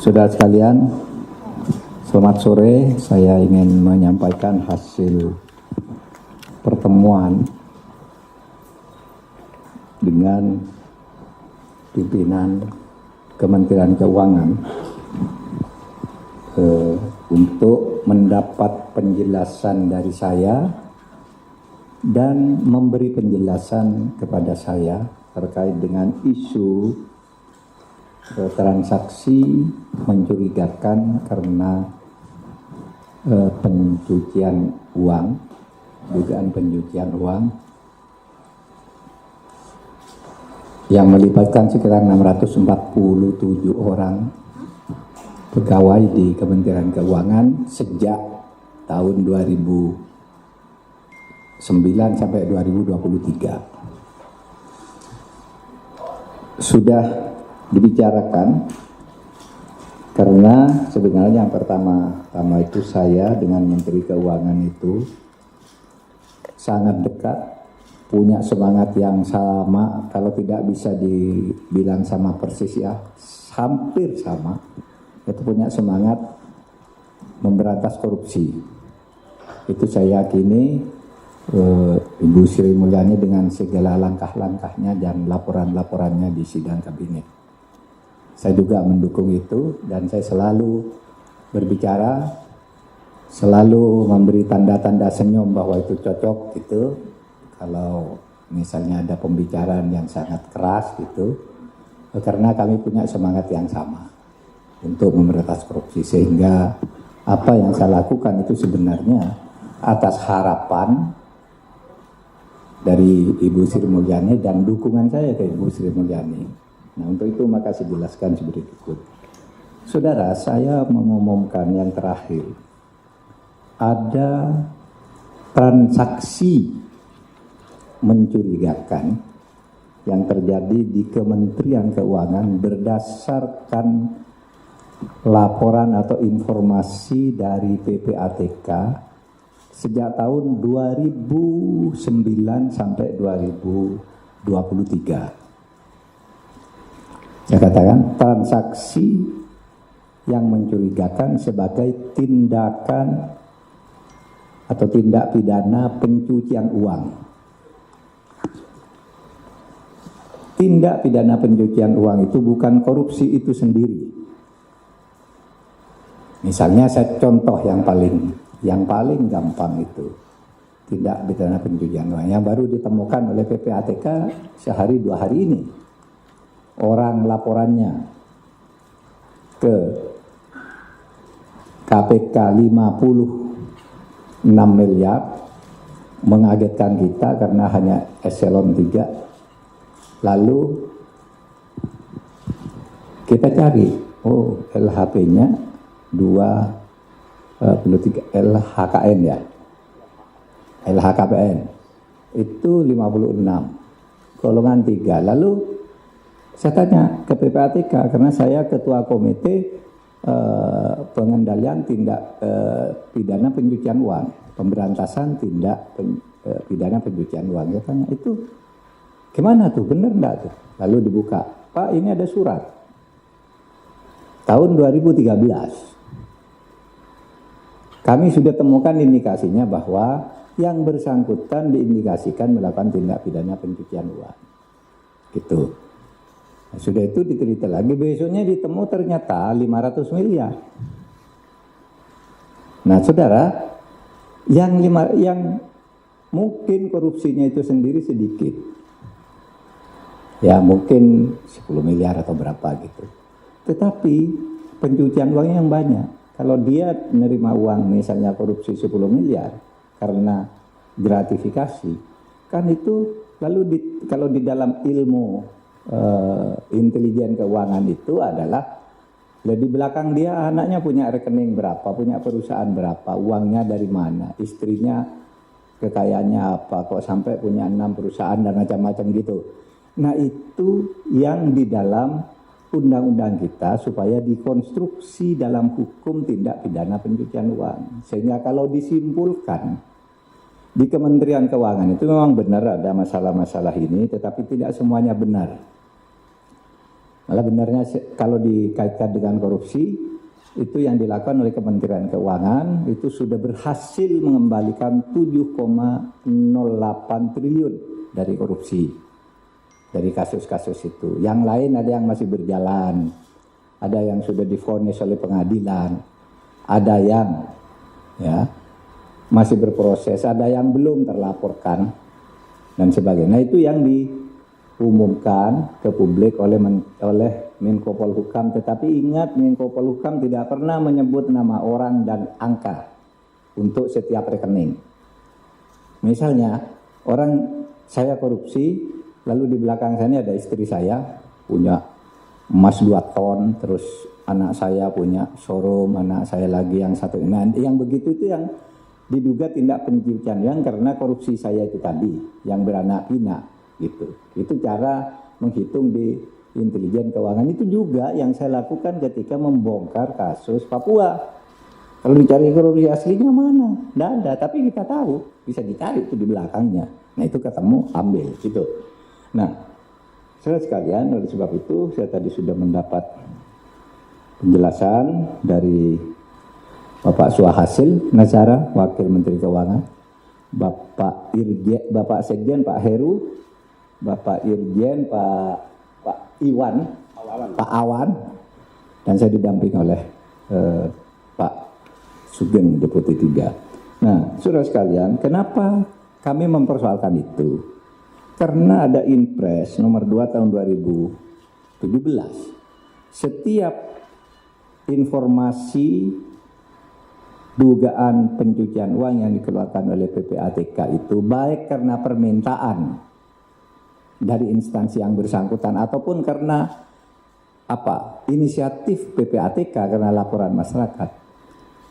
Saudara sekalian, selamat sore. Saya ingin menyampaikan hasil pertemuan dengan pimpinan Kementerian Keuangan untuk mendapat penjelasan dari saya dan memberi penjelasan kepada saya terkait dengan isu transaksi mencurigakan karena pencucian uang, dugaan pencucian uang yang melibatkan sekitar 647 orang pegawai di Kementerian Keuangan sejak tahun 2009 sampai 2023. Sudah dibicarakan karena sebenarnya yang pertama itu saya dengan Menteri Keuangan itu sangat dekat, punya semangat yang sama, kalau tidak bisa dibilang sama persis ya, hampir sama. Itu punya semangat memberantas korupsi. Itu saya yakini Ibu Sri Mulyani dengan segala langkah-langkahnya dan laporan-laporannya di sidang kabinet. Saya juga mendukung itu dan saya selalu berbicara, selalu memberi tanda-tanda senyum bahwa itu cocok gitu. Kalau misalnya ada pembicaraan yang sangat keras gitu, karena kami punya semangat yang sama untuk memberantas korupsi, sehingga apa yang saya lakukan itu sebenarnya atas harapan dari Ibu Sri Mulyani dan dukungan saya ke Ibu Sri Mulyani. Nah, untuk itu maka saya jelaskan seperti berikut. Saudara, saya mengumumkan yang terakhir, ada transaksi mencurigakan yang terjadi di Kementerian Keuangan berdasarkan laporan atau informasi dari PPATK sejak tahun 2009 sampai 2023. Saya katakan transaksi yang mencurigakan sebagai tindakan atau tindak pidana pencucian uang. Tindak pidana pencucian uang itu bukan korupsi itu sendiri. Misalnya saya contoh yang paling gampang itu tindak pidana pencucian uang yang baru ditemukan oleh PPATK sehari 2 hari ini. Orang laporannya ke KPK 56 miliar, mengagetkan kita karena hanya eselon 3. Lalu kita cari, LHP-nya 23 LHKN ya, LHKPN itu 56 golongan 3. Lalu saya tanya ke PPATK karena saya ketua komite pengendalian tindak pidana pencucian uang, pemberantasan tindak pidana pencucian uang. Saya tanya, itu gimana tuh, benar enggak tuh? Lalu dibuka, Pak, ini ada surat tahun 2013. Kami sudah temukan indikasinya bahwa yang bersangkutan diindikasikan melakukan tindak pidana pencucian uang. Gitu. Nah, sudah itu diteliti lagi, besoknya ditemu ternyata 500 miliar. Nah, saudara, yang mungkin korupsinya itu sendiri sedikit. Ya, mungkin 10 miliar atau berapa gitu. Tetapi pencucian uangnya yang banyak. Kalau dia menerima uang misalnya korupsi 10 miliar karena gratifikasi, kan itu lalu kalau di dalam ilmu intelijen keuangan itu adalah di belakang dia anaknya punya rekening berapa, punya perusahaan berapa, uangnya dari mana, istrinya kekayaannya apa, kok sampai punya 6 perusahaan dan macam-macam gitu. Nah, itu yang di dalam undang-undang kita supaya dikonstruksi dalam hukum tindak pidana pencucian uang. Sehingga kalau disimpulkan di Kementerian Keuangan itu memang benar ada masalah-masalah ini, tetapi tidak semuanya benar. Malah benarnya kalau dikaitkan dengan korupsi, itu yang dilakukan oleh Kementerian Keuangan itu sudah berhasil mengembalikan 7,08 triliun dari korupsi, dari kasus-kasus itu. Yang lain ada yang masih berjalan, ada yang sudah divonis oleh pengadilan, ada yang ya masih berproses, ada yang belum terlaporkan dan sebagainya. Nah, itu yang diumumkan ke publik oleh Menko Polhukam, tetapi ingat Menko Polhukam tidak pernah menyebut nama orang dan angka untuk setiap rekening. Misalnya orang saya korupsi, lalu di belakang saya ini ada istri saya punya emas 2 ton, terus anak saya punya showroom, anak saya lagi yang satu. Nah, yang begitu itu yang diduga tindak pencucian uang karena korupsi saya itu tadi, yang beranak pinak gitu. Itu cara menghitung di intelijen keuangan. Itu juga yang saya lakukan ketika membongkar kasus Papua. Kalau dicari korupsi aslinya mana? Tidak ada, tapi kita tahu, bisa dicari itu di belakangnya. Nah, itu ketemu, ambil gitu. Nah, saudara sekalian, oleh sebab itu saya tadi sudah mendapat penjelasan dari Bapak Suhasil Nazara, Wakil Menteri Keuangan, Bapak Irjen, Bapak Sekjen Pak Heru, Bapak Irjen Pak Iwan, Pak Awan, dan saya didamping oleh Pak Sugeng Deputi 3. Nah, saudara sekalian, kenapa kami mempersoalkan itu? Karena ada Inpres nomor 2 tahun 2017. Setiap informasi dugaan pencucian uang yang dikeluarkan oleh PPATK itu baik karena permintaan dari instansi yang bersangkutan ataupun karena inisiatif PPATK karena laporan masyarakat,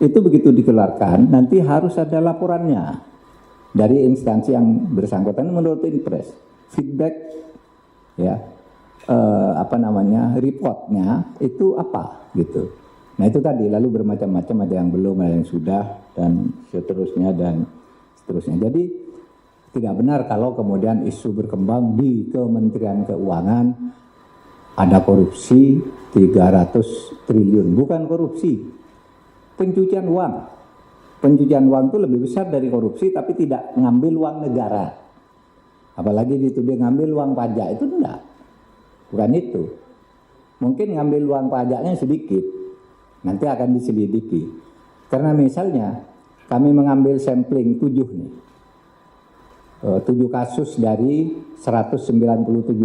itu begitu dikeluarkan nanti harus ada laporannya dari instansi yang bersangkutan menurut Inpres, feedback ya reportnya itu apa gitu. Nah, itu tadi, lalu bermacam-macam, ada yang belum, ada yang sudah, dan seterusnya. Jadi tidak benar kalau kemudian isu berkembang di Kementerian Keuangan ada korupsi 300 triliun. Bukan korupsi, pencucian uang. Pencucian uang itu lebih besar dari korupsi, tapi tidak ngambil uang negara. Apalagi dituduh ngambil uang pajak, itu enggak. Bukan itu. Mungkin ngambil uang pajaknya sedikit, nanti akan diselidiki. Karena misalnya kami mengambil sampling 7 kasus dari 197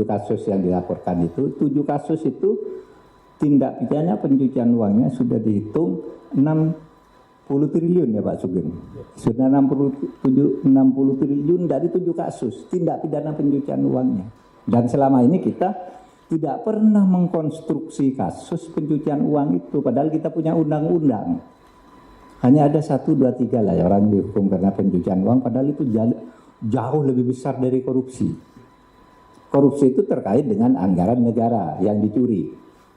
kasus yang dilaporkan itu, 7 kasus itu tindak pidana pencucian uangnya sudah dihitung 60 triliun ya Pak Sugeng. Sudah 60 triliun dari 7 kasus tindak pidana pencucian uangnya. Dan selama ini kita tidak pernah mengkonstruksi kasus pencucian uang itu, padahal kita punya undang-undang. Hanya ada 1, 2, 3 lah ya orang dihukum karena pencucian uang, padahal itu jauh lebih besar dari korupsi. Korupsi itu terkait dengan anggaran negara yang dicuri.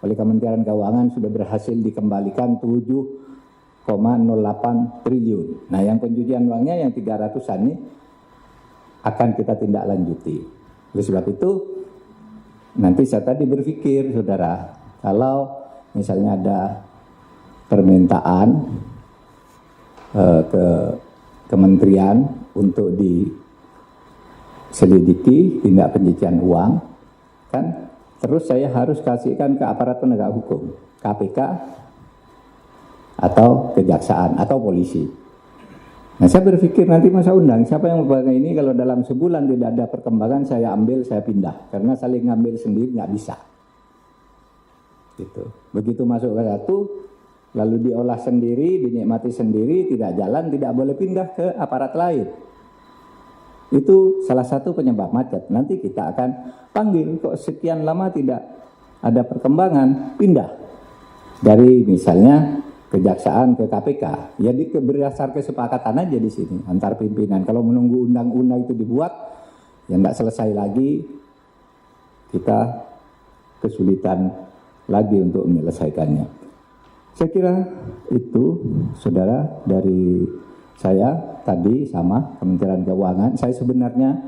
Oleh Kementerian Keuangan sudah berhasil dikembalikan 7,08 triliun. Nah, yang pencucian uangnya yang 300-an ini akan kita tindak lanjuti. Oleh sebab itu, nanti saya tadi berpikir, saudara, kalau misalnya ada permintaan ke kementerian untuk diselidiki tindak pencucian uang, kan terus saya harus kasihkan ke aparat penegak hukum, KPK atau kejaksaan atau polisi. Nah, saya berpikir nanti masa undang siapa yang membawa ini, kalau dalam sebulan tidak ada perkembangan saya ambil, saya pindah, karena saling ngambil sendiri nggak bisa. Gitu. Begitu masuk ke satu, lalu diolah sendiri, dinikmati sendiri, tidak jalan, tidak boleh pindah ke aparat lain. Itu salah satu penyebab macet. Nanti kita akan panggil, kok sekian lama tidak ada perkembangan, pindah dari misalnya kejaksaan ke KPK. Jadi berdasar kesepakatan aja di sini antar pimpinan. Kalau menunggu undang-undang itu dibuat, ya tidak selesai lagi, kita kesulitan lagi untuk menyelesaikannya. Saya kira itu, saudara, dari saya tadi sama Kementerian Keuangan. Saya sebenarnya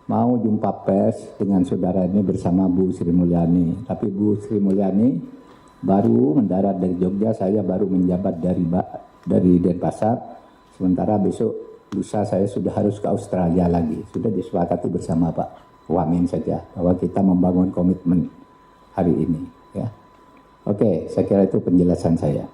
mau jumpa pers dengan saudara ini bersama Bu Sri Mulyani. Tapi Bu Sri Mulyani baru mendarat dari Jogja, saya baru menjabat dari Denpasar. Sementara besok lusa saya sudah harus ke Australia lagi. Sudah disepakati bersama Pak Wamen saja bahwa kita membangun komitmen hari ini. Ya. Oke, saya kira itu penjelasan saya.